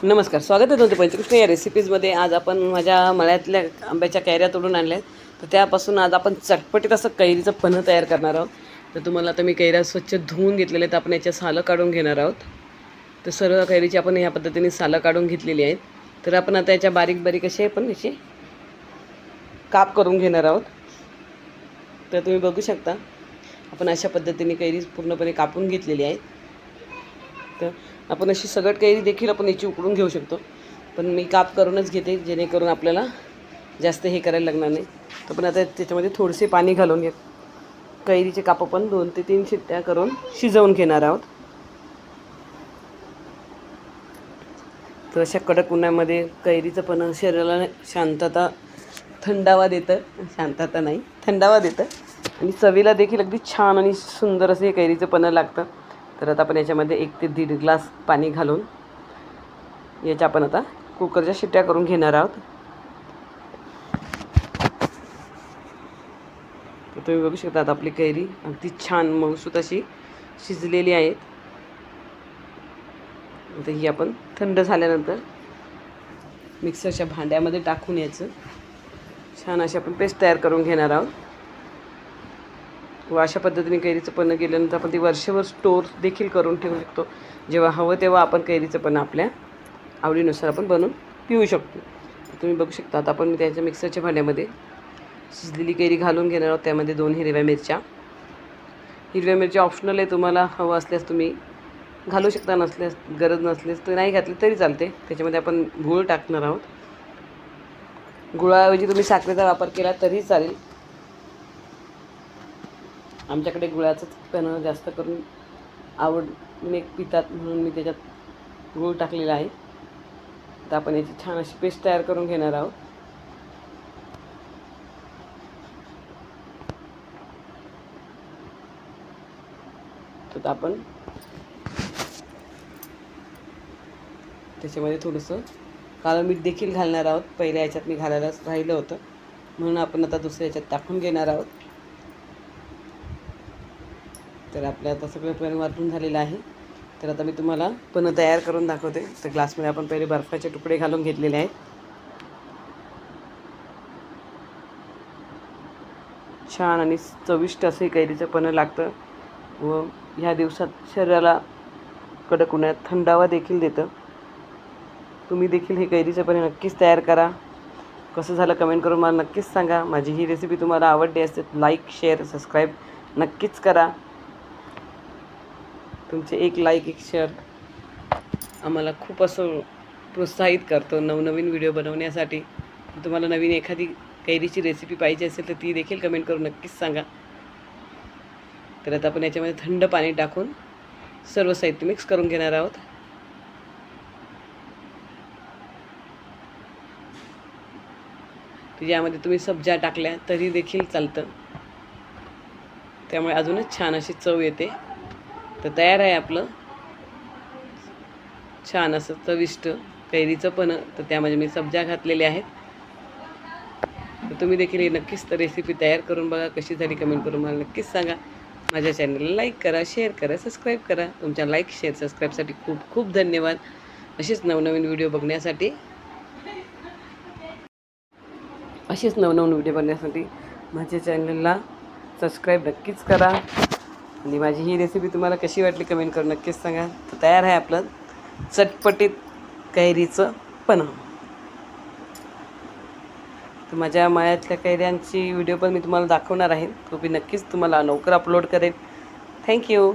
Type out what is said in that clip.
नमस्कार, स्वागत आहे तुमचं पंचकृष्ण या रेसिपीजमध्ये. आज आपण माझ्या मळ्यातल्या आंब्याच्या कैऱ्या तोडून आणल्या आहेत. तर त्यापासून आज आपण चटपटीत असं कैरीचं पन्हं तयार करणार आहोत. तर तुम्हाला आता मी कैऱ्या स्वच्छ धुवून घेतलेल्या आहेत. आपण याच्या सालं काढून घेणार आहोत. तर सर्व कैरीची आपण ह्या पद्धतीने सालं काढून घेतलेली आहेत. तर आपण आता याच्या बारीक बारीक असे आपण याचे काप करून घेणार आहोत. तर तुम्ही बघू शकता आपण अशा पद्धतीने कैरी पूर्णपणे कापून घेतलेली आहे. तर आपण अशी सगट कैरी देखील आपण याची उकडून घेऊ शकतो, पण मी काप करूनच घेते जेणेकरून आपल्याला जास्त हे करायला लागणार नाही. तर पण आता त्याच्यामध्ये थोडेसे पाणी घालून घेत कैरीचे काप आपण 2 ते 3 शिट्ट्या करून शिजवून घेणार आहोत. तर अशा कडक उन्हामध्ये कैरीचं पण शरीराला शांतता थंडावा देतं, शांतता नाही थंडावा देतं आणि चवीला देखील अगदी छान आणि सुंदर असं हे कैरीचं पन्हं लागतं. तर आता आपण याच्यामध्ये 1 ते 1.5 ग्लास पाणी घालून याच्या आपण आता कुकरच्या शिट्ट्या करून घेणार आहोत. तर तुम्ही बघू शकता आता आपली कैरी अगदी छान मऊसूत अशी शिजलेली आहे. आता ही आपण थंड झाल्यानंतर मिक्सरच्या भांड्यामध्ये टाकून याचं छान अशी आपण पेस्ट तयार करून घेणार आहोत. व अशा पद्धतीने कैरीचं पन्हं केल्यानंतर आपण ती वर्षभर स्टोर देखील करून ठेवू शकतो. जेव्हा हवं तेव्हा आपण कैरीचं पन्हं आपल्या आवडीनुसार आपण बनवून पिऊ शकतो. तुम्ही बघू शकता आता आपण त्याच्या मिक्सरच्या भांड्यामध्ये शिजलेली कैरी घालून घेणार आहोत. त्यामध्ये 2 हिरव्या मिरच्या. हिरव्या मिरच्या ऑप्शनल आहे, तुम्हाला हवं असल्यास तुम्ही घालू शकता, नसल्यास गरज नसल्यास तर नाही घातली तरी चालते. त्याच्यामध्ये आपण गूळ टाकणार आहोत. गुळाऐवजी तुम्ही साखरेचा वापर केला तरी चालेल. आमच्याकडे गुळाचंच पन्हं जास्त करून आवडीने पितात म्हणून मी त्याच्यात गूळ टाकलेला आहे. तर आपण याची छान अशी पेस्ट तयार करून घेणार आहोत. तर आपण त्याच्यामध्ये थोडंसं काळं मीठ देखील घालणार आहोत. पहिल्या याच्यात मी घालायलाच राहिलं होतं म्हणून आपण आता दुसऱ्या याच्यात टाकून घेणार आहोत. तर आपल्या आता सगळं पन्हं वाटून झालेलं आहे. तर आता मी तुम्हाला पन्हं तयार करून दाखवते. तर ग्लासमध्ये आपण पहिले बर्फाचे तुकडे घालून घेतलेले आहेत. छान आणि चविष्ट असे कैरीचं पन्हं लागतं व ह्या दिवसात शरीराला कडक उन्हात थंडावा देखील देतं. तुम्ही देखील हे कैरीचं पन्हं नक्कीच तयार करा. कसं झालं कमेंट करून मला नक्कीच सांगा. माझी ही रेसिपी तुम्हाला आवडली असेल लाईक, शेअर, सबस्क्राईब नक्कीच करा. तुमचे एक लाईक, एक शेअर आम्हाला खूप असं प्रोत्साहित करतो नवनवीन व्हिडिओ बनवण्यासाठी. तुम्हाला नवीन एखादी कैरीची रेसिपी पाहिजे असेल तर ती देखील कमेंट करून नक्कीच सांगा. तर आता आपण याच्यामध्ये थंड पाणी टाकून सर्व साहित्य मिक्स करून घेणार आहोत. यामध्ये तुम्ही सब्जा टाकल्या तरी देखील चालतं, त्यामुळे अजूनच छान अशी चव येते. तर तयार आहे आपलं छान असं चविष्ट कैरीचं पन्हं. तर त्यामध्ये मी सब्जा घातलेले आहेत. तर तुम्ही देखील हे नक्कीच तर रेसिपी तयार करून बघा. कशी झाली कमेंट करून मला नक्कीच सांगा. माझ्या चॅनलला लाईक करा, शेअर करा, सबस्क्राईब करा. तुमच्या लाईक, शेअर, सबस्क्राईबसाठी खूप खूप धन्यवाद. असेच नवनवीन व्हिडिओ बघण्यासाठी माझ्या चॅनलला सबस्क्राईब नक्कीच करा. आणि माझी ही रेसिपी तुम्हाला कशी वाटली कमेंट करून नक्कीच सांगा. तर तयार आहे आपलं चटपटीत कैरीचं पन्हं. तर माझ्या मळ्यातल्या कैऱ्यांची व्हिडिओ पण मी तुम्हाला दाखवणार आहे. तो मी नक्कीच तुम्हाला लवकर अपलोड करेन. थँक्यू.